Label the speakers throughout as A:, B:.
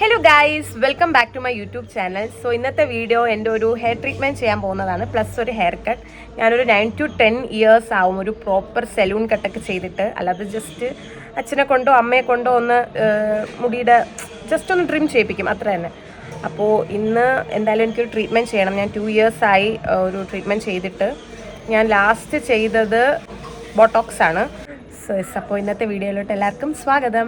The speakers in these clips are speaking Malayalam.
A: Hello guys, welcome back to my YouTube channel. So ഇന്നത്തെ വീഡിയോ എൻ്റെ ഒരു ഹെയർ ട്രീറ്റ്മെൻറ്റ് ചെയ്യാൻ പോകുന്നതാണ്, പ്ലസ് ഒരു ഹെയർ കട്ട്. ഞാനൊരു 9 to 10 ഇയേഴ്സ് ആവും ഒരു പ്രോപ്പർ സെലൂൺ കട്ടൊക്കെ ചെയ്തിട്ട്. അല്ലാതെ ജസ്റ്റ് അച്ഛനെ കൊണ്ടോ അമ്മയെ കൊണ്ടോ ഒന്ന് മുടിയുടെ ജസ്റ്റ് ഒന്ന് ട്രിം ചെയ്യിപ്പിക്കും, അത്ര തന്നെ. അപ്പോൾ ഇന്ന് എന്തായാലും എനിക്കൊരു ട്രീറ്റ്മെൻറ്റ് ചെയ്യണം. ഞാൻ 2 years ആയി ഒരു ട്രീറ്റ്മെൻറ്റ് ചെയ്തിട്ട്. ഞാൻ ലാസ്റ്റ് ചെയ്തത് ബോട്ടോക്സ് ആണ്. അപ്പോൾ ഇന്നത്തെ വീഡിയോയിലോട്ട് എല്ലാവർക്കും സ്വാഗതം.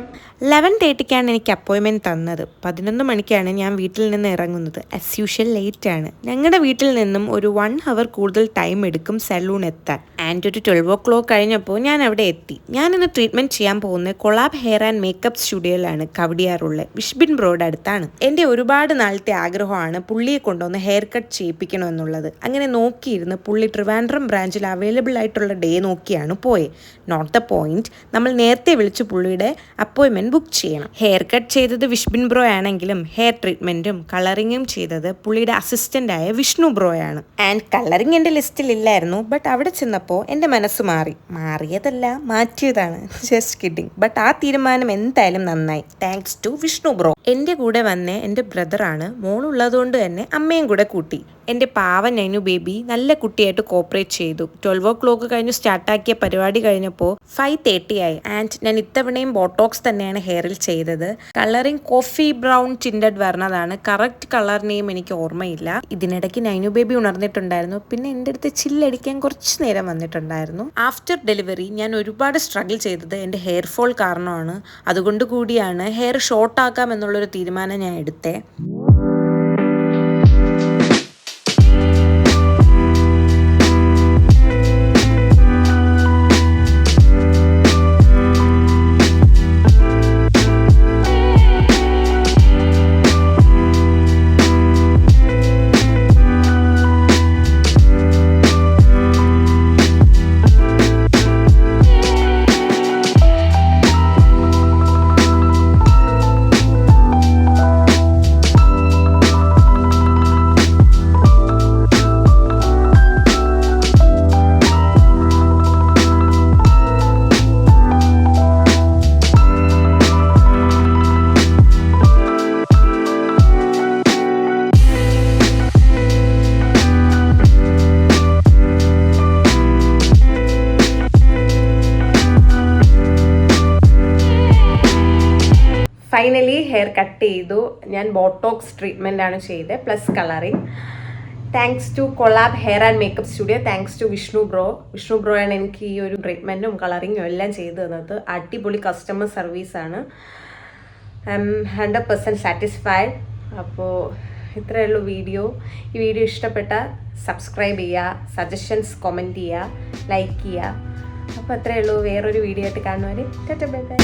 B: 11:30 എനിക്ക് അപ്പോയിൻമെൻറ്റ് തന്നത്. 11 മണിക്കാണ് ഞാൻ വീട്ടിൽ നിന്ന് ഇറങ്ങുന്നത്. ആസ് യൂഷ്വൽ ലേറ്റാണ്. ഞങ്ങളുടെ വീട്ടിൽ നിന്നും ഒരു 1 hour കൂടുതൽ ടൈം എടുക്കും സലൂൺ എത്താൻ. ആൻഡ് ഒരു 12 o'clock കഴിഞ്ഞപ്പോൾ ഞാൻ അവിടെ എത്തി. ഞാനിന്ന് ട്രീറ്റ്മെൻറ്റ് ചെയ്യാൻ പോകുന്നത് കൊളാബ് ഹെയർ ആൻഡ് മേക്കപ്പ് സ്റ്റുഡിയോയിലാണ്, കവടിയാറുള്ള വിഷ്ബിൻ ബ്രോഡ് അടുത്താണ്. എൻ്റെ ഒരുപാട് നാളത്തെ ആഗ്രഹമാണ് പുള്ളിയെ കൊണ്ടുവന്ന് ഹെയർ കട്ട് ചെയ്യിപ്പിക്കണമെന്നുള്ളത്. അങ്ങനെ നോക്കിയിരുന്ന് പുള്ളി ട്രിവാൻഡ്രം ബ്രാഞ്ചിൽ അവൈലബിൾ ആയിട്ടുള്ള ഡേ നോക്കിയാണ് പോയത്. നോട്ട് ദ പോയിന്റ്, നമ്മൾ നേരത്തെ വിളിച്ച് പുള്ളിയുടെ അപ്പോയിൻമെൻറ്റ് ബുക്ക് ചെയ്യണം. ഹെയർ കട്ട് ചെയ്തത് വിഷ്ബിൻ ബ്രോ ആണെങ്കിലും ഹെയർ ട്രീറ്റ്മെൻറ്റും കളറിങ്ങും ചെയ്തത് പുള്ളിയുടെ അസിസ്റ്റൻ്റായ വിഷ്ണു ബ്രോയാണ്. ആൻഡ് കളറിങ് എൻ്റെ ലിസ്റ്റിൽ ഇല്ലായിരുന്നു. ബട്ട് അവിടെ ചെന്നപ്പോൾ എൻ്റെ മനസ്സ് മാറിയതല്ല, മാറ്റിയതാണ്. Just kidding. ബട്ട് ആ തീരുമാനം എന്തായാലും നന്നായി. Thanks to Vishnu bro. എൻ്റെ കൂടെ വന്നേ എൻ്റെ ബ്രദറാണ്. മോളുള്ളതുകൊണ്ട് തന്നെ അമ്മയും കൂടെ കൂട്ടി. എൻ്റെ പാവ നൈനു ബേബി നല്ല കുട്ടിയായിട്ട് കോപ്പറേറ്റ് ചെയ്തു. 12 o'clock കഴിഞ്ഞ് സ്റ്റാർട്ടാക്കിയ പരിപാടി കഴിഞ്ഞപ്പോൾ 5:30 ആയി. ആൻഡ് ഞാൻ ഇത്തവണയും ബോട്ടോക്സ് തന്നെയാണ് ഹെയറിൽ ചെയ്തത്. കളറിങ് കോഫി ബ്രൗൺ ടിൻഡഡ് വരുന്നതാണ്. കറക്റ്റ് കളർ നെയിം എനിക്ക് ഓർമ്മയില്ല. ഇതിനിടയ്ക്ക് നൈനു ബേബി ഉണർന്നിട്ടുണ്ടായിരുന്നു. പിന്നെ എൻ്റെ അടുത്ത് ചില്ലടിക്കാൻ കുറച്ച് നേരം വന്നിട്ടുണ്ടായിരുന്നു. ആഫ്റ്റർ ഡെലിവറി ഞാൻ ഒരുപാട് സ്ട്രഗിൾ ചെയ്തത് എൻ്റെ ഹെയർ ഫോൾ കാരണമാണ്. അതുകൊണ്ട് കൂടിയാണ് ഹെയർ ഷോർട്ട് ആക്കാം എന്നുള്ളൊരു തീരുമാനം ഞാൻ എടുത്തേ.
A: ഫൈനലി ഹെയർ കട്ട് ചെയ്തു. ഞാൻ ബോട്ടോക്സ് ട്രീറ്റ്മെൻ്റ് ആണ് ചെയ്തത്, plus colouring. Thanks to Collab hair and makeup studio. Thanks to Vishnu bro ആണ് എനിക്ക് ഈ ഒരു ട്രീറ്റ്മെൻറ്റും കളറിങ്ങും എല്ലാം ചെയ്തു തന്നത്. അടിപൊളി കസ്റ്റമർ സർവീസാണ്. I M 100% satisfied. അപ്പോൾ ഇത്രയേ ഉള്ളൂ വീഡിയോ. ഈ വീഡിയോ ഇഷ്ടപ്പെട്ടാൽ സബ്സ്ക്രൈബ് ചെയ്യുക, സജഷൻസ് കമൻറ്റ് ചെയ്യുക, ലൈക്ക് ചെയ്യുക. അപ്പോൾ അത്രയേ ഉള്ളൂ. വേറൊരു വീഡിയോ ആയിട്ട് കാണുന്നവരെ ടാറ്റാ ബൈ ബൈ.